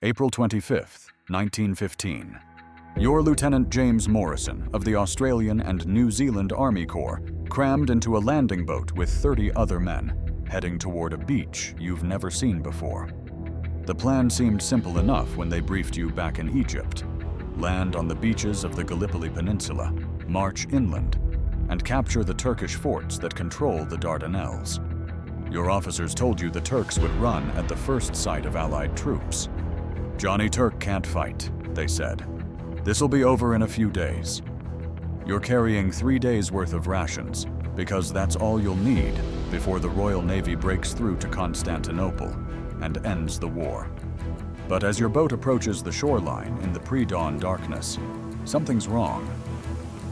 April 25th, 1915. You're Lieutenant James Morrison of the Australian and New Zealand Army Corps, crammed into a landing boat with 30 other men, heading toward a beach you've never seen before. The plan seemed simple enough when they briefed you back in Egypt. Land on the beaches of the Gallipoli Peninsula, march inland, and capture the Turkish forts that control the Dardanelles. Your officers told you the Turks would run at the first sight of Allied troops. "Johnny Turk can't fight," they said. "This'll be over in a few days." You're carrying 3 days' worth of rations, because that's all you'll need before the Royal Navy breaks through to Constantinople and ends the war. But as your boat approaches the shoreline in the pre-dawn darkness, something's wrong.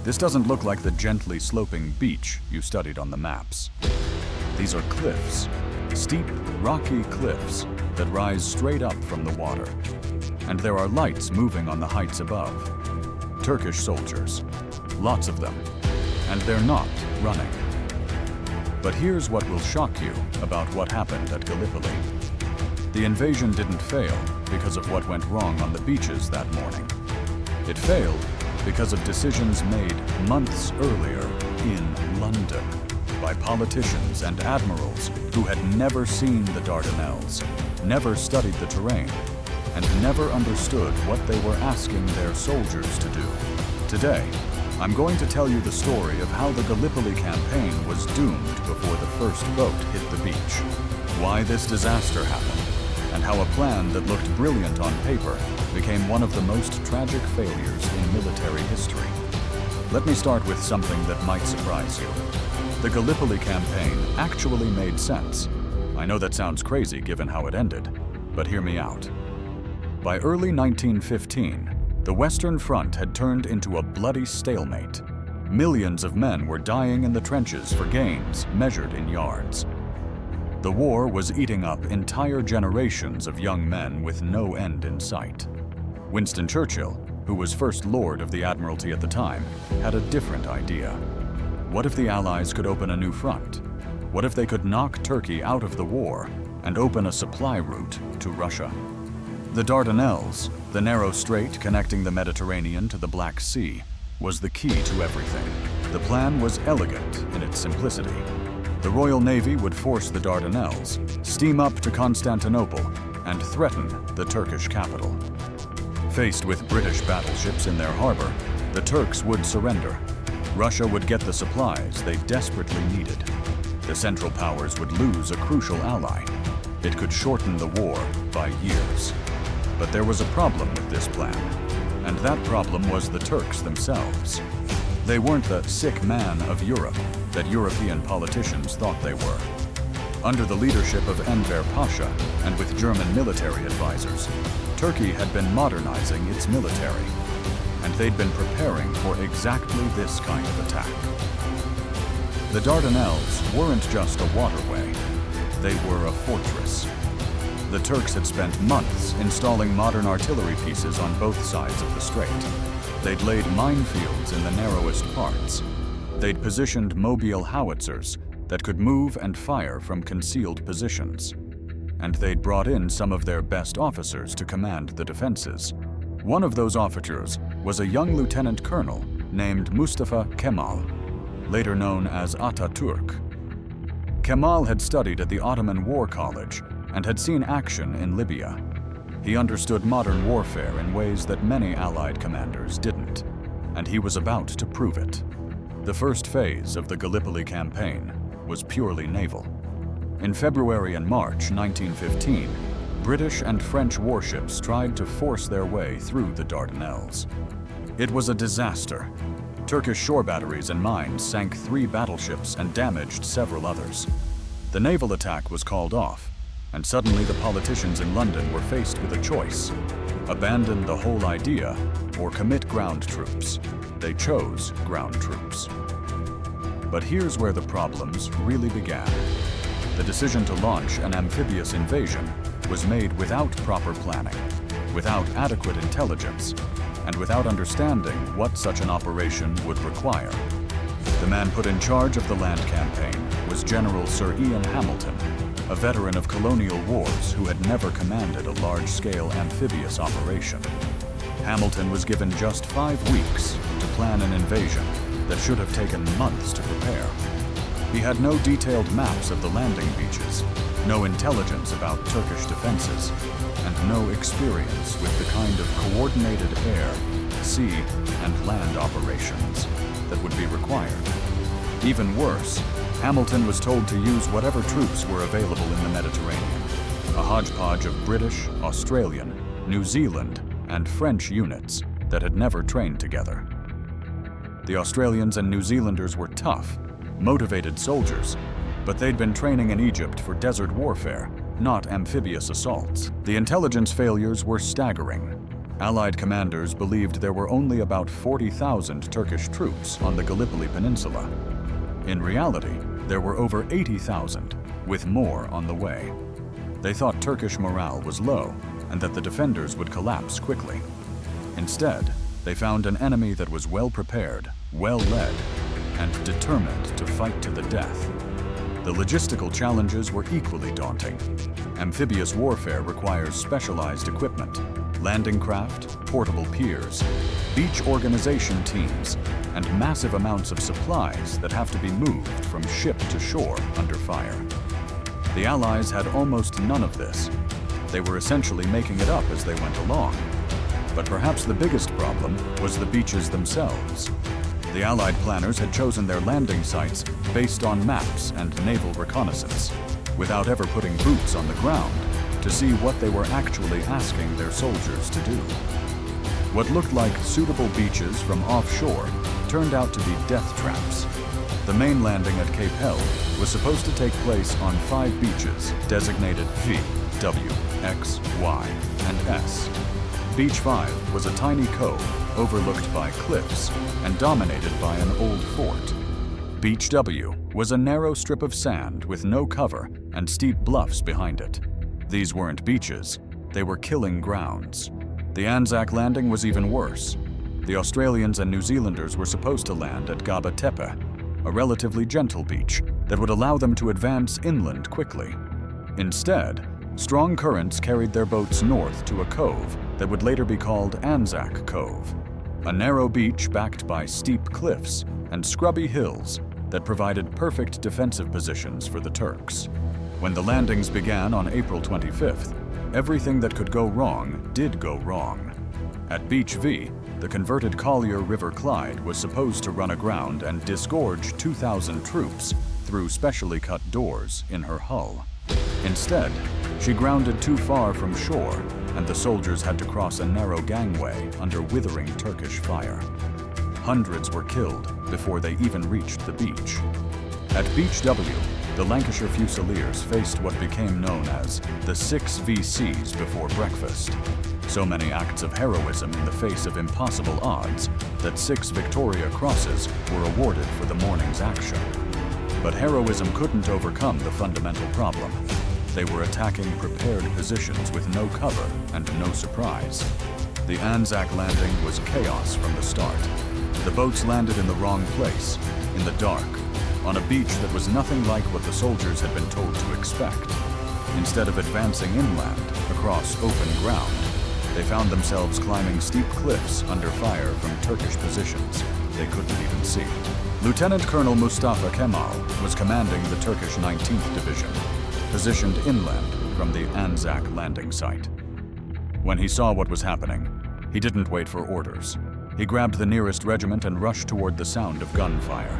This doesn't look like the gently sloping beach you studied on the maps. These are cliffs, steep, rocky cliffs that rise straight up from the water. And there are lights moving on the heights above. Turkish soldiers, lots of them, and they're not running. But here's what will shock you about what happened at Gallipoli. The invasion didn't fail because of what went wrong on the beaches that morning. It failed because of decisions made months earlier in London by politicians and admirals who had never seen the Dardanelles, never studied the terrain, and never understood what they were asking their soldiers to do. Today, I'm going to tell you the story of how the Gallipoli campaign was doomed before the first boat hit the beach, why this disaster happened, and how a plan that looked brilliant on paper became one of the most tragic failures in military history. Let me start with something that might surprise you. The Gallipoli campaign actually made sense. I know that sounds crazy given how it ended, but hear me out. By early 1915, the Western Front had turned into a bloody stalemate. Millions of men were dying in the trenches for gains measured in yards. The war was eating up entire generations of young men with no end in sight. Winston Churchill, who was First Lord of the Admiralty at the time, had a different idea. What if the Allies could open a new front? What if they could knock Turkey out of the war and open a supply route to Russia? The Dardanelles, the narrow strait connecting the Mediterranean to the Black Sea, was the key to everything. The plan was elegant in its simplicity. The Royal Navy would force the Dardanelles, steam up to Constantinople, and threaten the Turkish capital. Faced with British battleships in their harbor, the Turks would surrender. Russia would get the supplies they desperately needed. The Central Powers would lose a crucial ally. It could shorten the war by years. But there was a problem with this plan, and that problem was the Turks themselves. They weren't the sick man of Europe that European politicians thought they were. Under the leadership of Enver Pasha and with German military advisors, Turkey had been modernizing its military, and they'd been preparing for exactly this kind of attack. The Dardanelles weren't just a waterway, they were a fortress. The Turks had spent months installing modern artillery pieces on both sides of the strait. They'd laid minefields in the narrowest parts. They'd positioned mobile howitzers that could move and fire from concealed positions. And they'd brought in some of their best officers to command the defenses. One of those officers was a young lieutenant colonel named Mustafa Kemal, later known as Ataturk. Kemal had studied at the Ottoman War College and had seen action in Libya. He understood modern warfare in ways that many Allied commanders didn't, and he was about to prove it. The first phase of the Gallipoli campaign was purely naval. In February and March 1915, British and French warships tried to force their way through the Dardanelles. It was a disaster. Turkish shore batteries and mines sank 3 battleships and damaged several others. The naval attack was called off, and suddenly the politicians in London were faced with a choice: abandon the whole idea or commit ground troops. They chose ground troops. But here's where the problems really began. The decision to launch an amphibious invasion was made without proper planning, without adequate intelligence, and without understanding what such an operation would require. The man put in charge of the land campaign was General Sir Ian Hamilton, a veteran of colonial wars who had never commanded a large-scale amphibious operation. Hamilton was given just 5 weeks to plan an invasion that should have taken months to prepare. He had no detailed maps of the landing beaches, no intelligence about Turkish defenses, and no experience with the kind of coordinated air, sea, and land operations that would be required. Even worse, Hamilton was told to use whatever troops were available in the Mediterranean, a hodgepodge of British, Australian, New Zealand, and French units that had never trained together. The Australians and New Zealanders were tough, motivated soldiers, but they'd been training in Egypt for desert warfare, not amphibious assaults. The intelligence failures were staggering. Allied commanders believed there were only about 40,000 Turkish troops on the Gallipoli Peninsula. In reality, there were over 80,000, with more on the way. They thought Turkish morale was low and that the defenders would collapse quickly. Instead, they found an enemy that was well prepared, well led, and determined to fight to the death. The logistical challenges were equally daunting. Amphibious warfare requires specialized equipment, landing craft, portable piers, beach organization teams, and massive amounts of supplies that have to be moved from ship to shore under fire. The Allies had almost none of this. They were essentially making it up as they went along. But perhaps the biggest problem was the beaches themselves. The Allied planners had chosen their landing sites based on maps and naval reconnaissance, without ever putting boots on the ground to see what they were actually asking their soldiers to do. What looked like suitable beaches from offshore turned out to be death traps. The main landing at Cape Hell was supposed to take place on 5 beaches designated V, W, X, Y, and S. Beach 5 was a tiny cove overlooked by cliffs and dominated by an old fort. Beach W was a narrow strip of sand with no cover and steep bluffs behind it. These weren't beaches, they were killing grounds. The ANZAC landing was even worse. The Australians and New Zealanders were supposed to land at Gaba Tepe, a relatively gentle beach that would allow them to advance inland quickly. Instead, strong currents carried their boats north to a cove that would later be called ANZAC Cove, a narrow beach backed by steep cliffs and scrubby hills that provided perfect defensive positions for the Turks. When the landings began on April 25th, everything that could go wrong did go wrong. At Beach V, the converted collier River Clyde was supposed to run aground and disgorge 2,000 troops through specially cut doors in her hull. Instead, she grounded too far from shore, and the soldiers had to cross a narrow gangway under withering Turkish fire. Hundreds were killed before they even reached the beach. At Beach W, the Lancashire Fusiliers faced what became known as the 6 VCs before breakfast. So many acts of heroism in the face of impossible odds that 6 Victoria Crosses were awarded for the morning's action. But heroism couldn't overcome the fundamental problem. They were attacking prepared positions with no cover and no surprise. The ANZAC landing was chaos from the start. The boats landed in the wrong place, in the dark, on a beach that was nothing like what the soldiers had been told to expect. Instead of advancing inland, across open ground, they found themselves climbing steep cliffs under fire from Turkish positions they couldn't even see. Lieutenant Colonel Mustafa Kemal was commanding the Turkish 19th Division, positioned inland from the ANZAC landing site. When he saw what was happening, he didn't wait for orders. He grabbed the nearest regiment and rushed toward the sound of gunfire.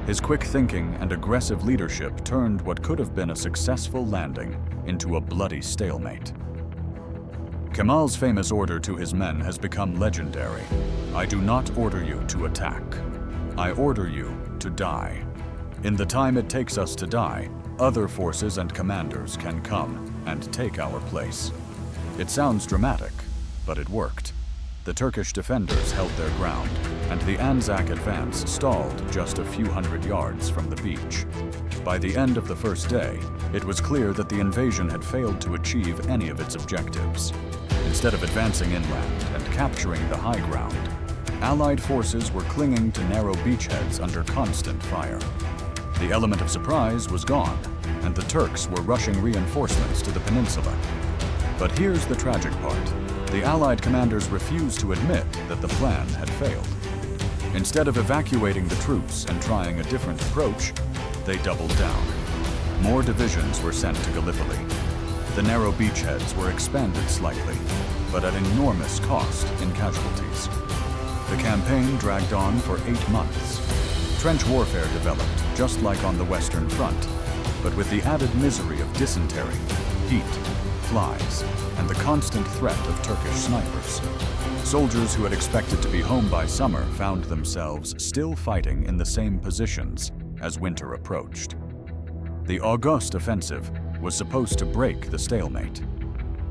His quick thinking and aggressive leadership turned what could have been a successful landing into a bloody stalemate. Kemal's famous order to his men has become legendary. "I do not order you to attack. I order you to die. In the time it takes us to die, other forces and commanders can come and take our place." It sounds dramatic, but it worked. The Turkish defenders held their ground, and the ANZAC advance stalled just a few hundred yards from the beach. By the end of the first day, it was clear that the invasion had failed to achieve any of its objectives. Instead of advancing inland and capturing the high ground, Allied forces were clinging to narrow beachheads under constant fire. The element of surprise was gone, and the Turks were rushing reinforcements to the peninsula. But here's the tragic part. The Allied commanders refused to admit that the plan had failed. Instead of evacuating the troops and trying a different approach, they doubled down. More divisions were sent to Gallipoli. The narrow beachheads were expanded slightly, but at enormous cost in casualties. The campaign dragged on for 8 months. Trench warfare developed, just like on the Western Front, but with the added misery of dysentery, heat, flies, and the constant threat of Turkish snipers. Soldiers who had expected to be home by summer found themselves still fighting in the same positions as winter approached. The August offensive was supposed to break the stalemate.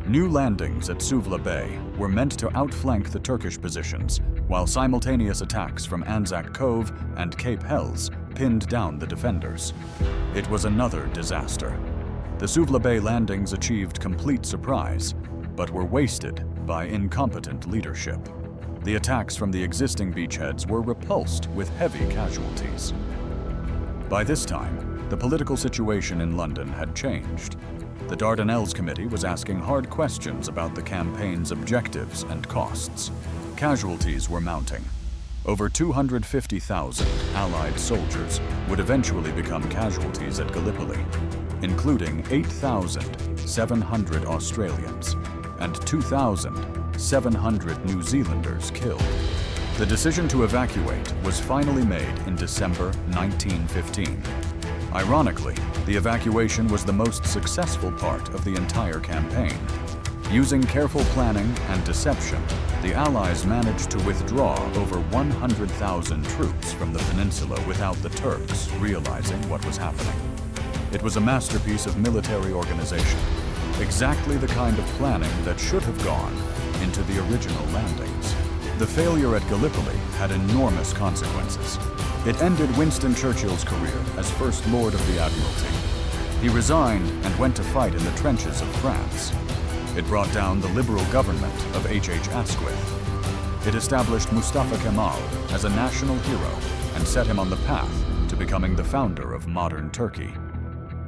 New landings at Suvla Bay were meant to outflank the Turkish positions, while simultaneous attacks from ANZAC Cove and Cape Helles pinned down the defenders. It was another disaster. The Suvla Bay landings achieved complete surprise, but were wasted by incompetent leadership. The attacks from the existing beachheads were repulsed with heavy casualties. By this time, the political situation in London had changed. The Dardanelles Committee was asking hard questions about the campaign's objectives and costs. Casualties were mounting. Over 250,000 Allied soldiers would eventually become casualties at Gallipoli, including 8,700 Australians and 2,700 New Zealanders killed. The decision to evacuate was finally made in December 1915. Ironically, the evacuation was the most successful part of the entire campaign. Using careful planning and deception, the Allies managed to withdraw over 100,000 troops from the peninsula without the Turks realizing what was happening. It was a masterpiece of military organization, exactly the kind of planning that should have gone into the original landings. The failure at Gallipoli had enormous consequences. It ended Winston Churchill's career as First Lord of the Admiralty. He resigned and went to fight in the trenches of France. It brought down the liberal government of H.H. Asquith. It established Mustafa Kemal as a national hero and set him on the path to becoming the founder of modern Turkey.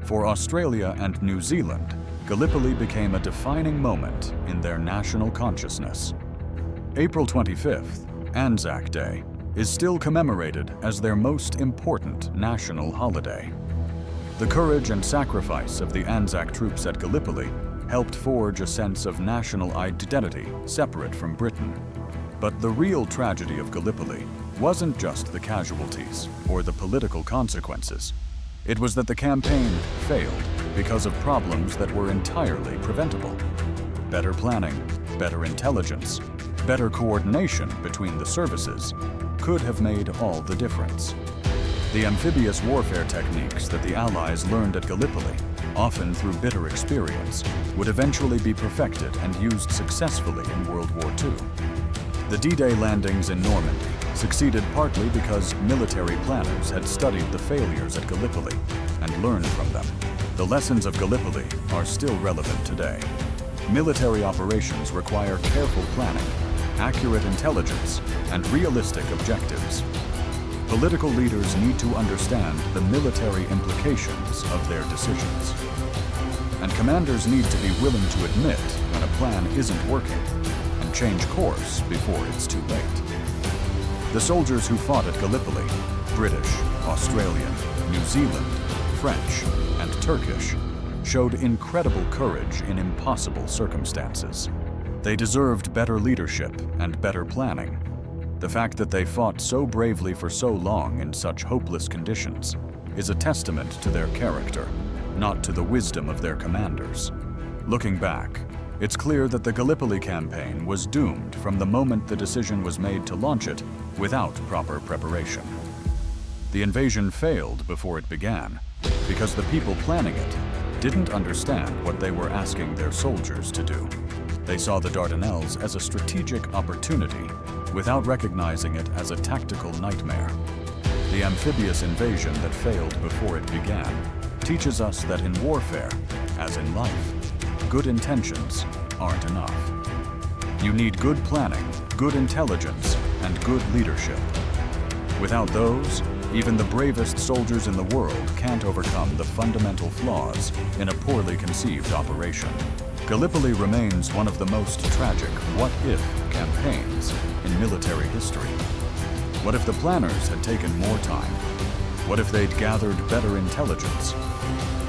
For Australia and New Zealand, Gallipoli became a defining moment in their national consciousness. April 25th, ANZAC Day, is still commemorated as their most important national holiday. The courage and sacrifice of the ANZAC troops at Gallipoli helped forge a sense of national identity separate from Britain. But the real tragedy of Gallipoli wasn't just the casualties or the political consequences. It was that the campaign failed because of problems that were entirely preventable. Better planning, better intelligence, better coordination between the services could have made all the difference. The amphibious warfare techniques that the Allies learned at Gallipoli, often through bitter experience, would eventually be perfected and used successfully in World War II. The D-Day landings in Normandy succeeded partly because military planners had studied the failures at Gallipoli and learned from them. The lessons of Gallipoli are still relevant today. Military operations require careful planning, accurate intelligence, and realistic objectives. Political leaders need to understand the military implications of their decisions. And commanders need to be willing to admit when a plan isn't working and change course before it's too late. The soldiers who fought at Gallipoli, British, Australian, New Zealand, French, and Turkish, showed incredible courage in impossible circumstances. They deserved better leadership and better planning. The fact that they fought so bravely for so long in such hopeless conditions is a testament to their character, not to the wisdom of their commanders. Looking back, it's clear that the Gallipoli campaign was doomed from the moment the decision was made to launch it without proper preparation. The invasion failed before it began because the people planning it didn't understand what they were asking their soldiers to do. They saw the Dardanelles as a strategic opportunity without recognizing it as a tactical nightmare. The amphibious invasion that failed before it began teaches us that in warfare, as in life, good intentions aren't enough. You need good planning, good intelligence, and good leadership. Without those, Even the bravest soldiers in the world can't overcome the fundamental flaws in a poorly conceived operation. Gallipoli remains one of the most tragic what-if campaigns in military history. What if the planners had taken more time? What if they'd gathered better intelligence?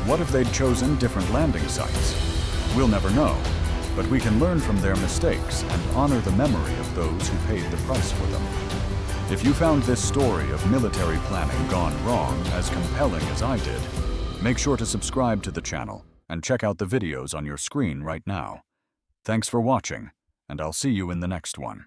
What if they'd chosen different landing sites? We'll never know, but we can learn from their mistakes and honor the memory of those who paid the price for them. If you found this story of military planning gone wrong as compelling as I did, make sure to subscribe to the channel and check out the videos on your screen right now. Thanks for watching, and I'll see you in the next one.